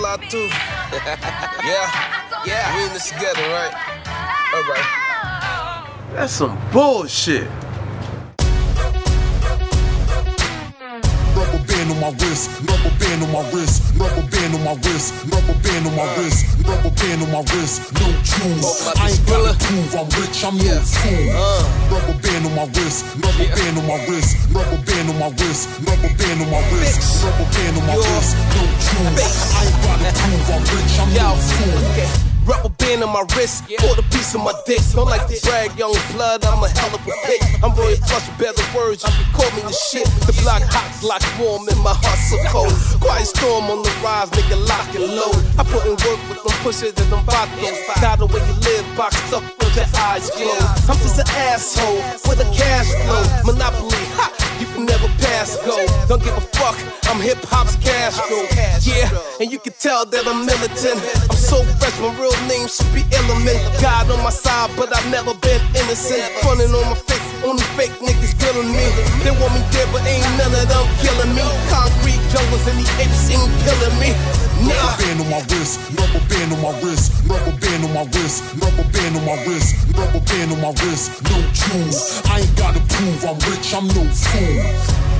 fly too. Yeah, we in this together, right? Alright. That's some bullshit. Rubber band on my wrist, rubber band on my wrist, rubber band on my wrist, rubber band on my wrist, rubber band on my wrist, no choose. I ain't gotta prove I'm rich, I'm no fool. Rubber band on my wrist, rubber band on my wrist, rubber band on my wrist, rubber band on my wrist, rubber band on my wrist, no choose. I ain't gotta prove I'm rich, I'm no fool. Rubber band on my wrist, quarter piece of my dick. Don't like to brag, young blood, I'm a hell of a pick. I'm really flush with better words, you can call me the shit. The block hot, block warm, and my heart so cold. Quiet storm on the rise, nigga lock and load. I put in work with them pushers and them vatos. Now the way you live, boxed up with your eyes closed. I'm just an asshole with a cash flow. Monopoly, ha, you can never pass go. Don't give a fuck, I'm hip-hop's Castro. Yeah, and you can tell that I'm militant. I'm so fresh, my real name should be Element. God on my side, but I've never been innocent. Funnin' on my face, only fake niggas feeling me. They want me dead, but ain't none of them killing me. Concrete jungles and the apes ain't killing me. Rubber band on my wrist, rubber band on my wrist, rubber band on my wrist, rubber band on my wrist, rubber band on my wrist, no choose. I ain't gotta prove I'm rich, I'm no fool.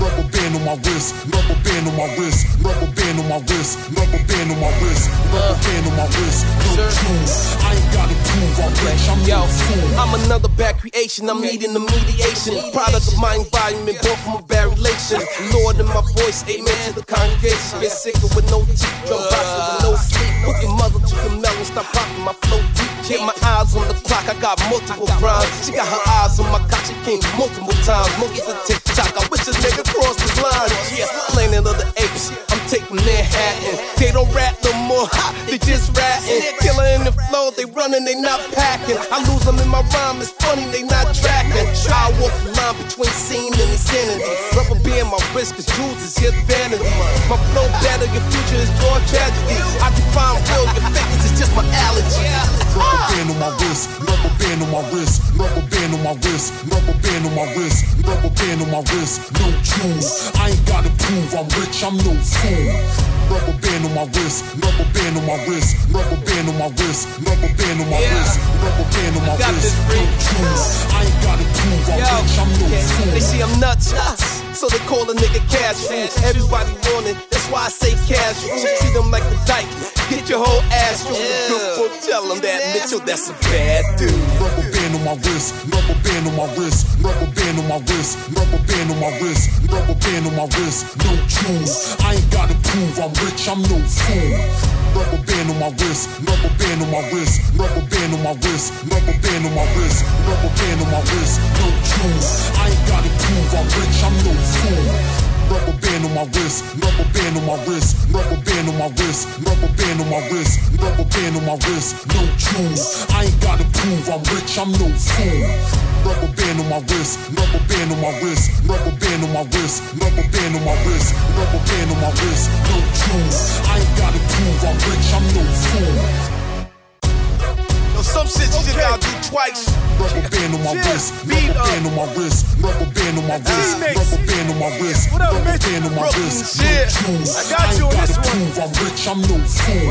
Rubber band on my wrist, rubber band on my wrist, rubber band on my wrist, rubber band on my wrist, rubber band on my wrist, no choose. I ain't gotta prove I'm rich, I'm no fool. I'm another bad creation, I'm needing the mediation. Product of my environment, born from a bad relation. Lord in my voice, amen to the congregation. Get sicker with no teeth, drum boxing with no sleep. Put your mother to the melon, stop rocking my flow deep. Get my eyes on the clock, I got multiple rhymes. She got her eyes on my cock, she came multiple times. Multiple TikTok, I wish a nigga crossed the line. Yeah, Planet of the Apes, I'm taking Manhattan. They don't rap no more, ha, they just ratting. Killer in the flow, they running, they not packing. I lose them in my rhyme, it's funny, they not tracking. I walk the line between scene and insanity. Rubber band my wrist, cause jewels is his vanity. My flow better, your future is your tragedy. I define real, your fakeness is just my allergy. Rubber band on my wrist, rubber band on my wrist, rubber band on my wrist, rubber band on my wrist, rubber band on my wrist, no choose. I ain't gotta prove I'm rich, I'm no fool. Rubber band on my wrist, rubber band on my wrist, rubber band on my wrist, rubber band on my wrist, rubber band on my wrist, no choose. I ain't gotta prove I'm rich, I'm no fool. They see I'm nuts, so they call a nigga cash food. Everybody want it, that's why I say cash food. Treat them like the dyke, get your whole ass through. Tell them that Mitchell, that's a bad dude. Rubber band on my wrist, rubber band on my wrist, rubber band on my wrist, rubber band on my wrist, rubber band on my wrist, no choose. I ain't gotta prove I'm rich, I'm no fool. Rubber band on my wrist, rubber band on my wrist, rubber band on my wrist, rubber band on my wrist, rubber band on my wrist, no choose. I ain't gotta prove I'm rich, I'm no fool. Rubber band on my wrist, rubber band on my wrist, rubber band on my wrist, rubber band on my wrist, rubber band on my wrist, no choose. I ain't gotta prove I'm rich, I'm no fool. Rubber band on my wrist, rubber band on my wrist, rubber band on my wrist, rubber band on my wrist, rubber band on my wrist, no choose. I ain't gotta prove I'm rich, I'm no fool. Some shit you just gotta do twice. Rubber band on my wrist, rubber band on my wrist, rubber band on my wrist, rubber band on my wrist, rubber band on my wrist, no choose. I ain't gotta prove I'm rich, I'm no fool.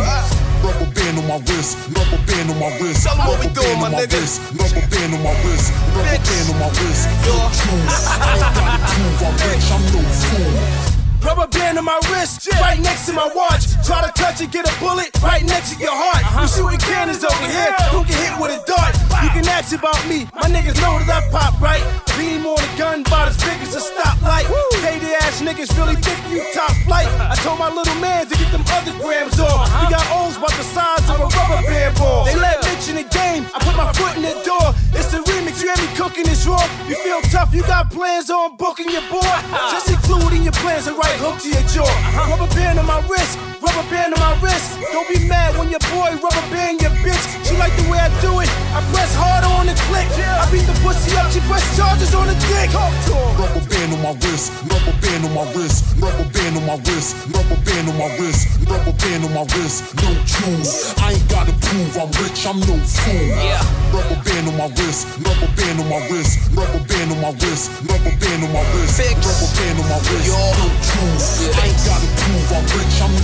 Rubber band on my wrist, rubber band on my wrist, rubber band on my wrist, rubber band on my wrist, rubber band on my wrist, no choose. I ain't gotta prove I'm rich, I'm no fool. Rubber band on my wrist, right next to my watch. Try to touch it, get a bullet right next to your heart. We shooting cannons over here, don't get hit with a dart. You can ask about me, my niggas know that I pop right. Beam on the gun, about as big as a stoplight. Faded ass niggas really think you top flight. I told my little man to get them other grams off. We got O's about the size of a rubber band ball. They let Mitch in the game, I put my foot in the door. It's the remix, you hear me cooking this raw. You feel tough, you got plans on booking your boy. Just include in your plans and right hook to your jaw. Rubber band on my wrist, rubber band on my wrist. Don't be mad when your boy rubber band your bitch. She like the way I do it, I press harder on the click. I beat the pussy up, she press charges on the dick. Rubber band on my wrist, rubber band on my wrist, rubber band on my wrist, rubber band on my wrist, rubber band on my wrist, no choose. I ain't gotta prove I'm rich, I'm no fool. Rubber band on my wrist, rubber band on my wrist, rubber band on my wrist, rubber band on my wrist, rubber band on my wrist, no choose. I ain't gotta prove I'm rich, I'm no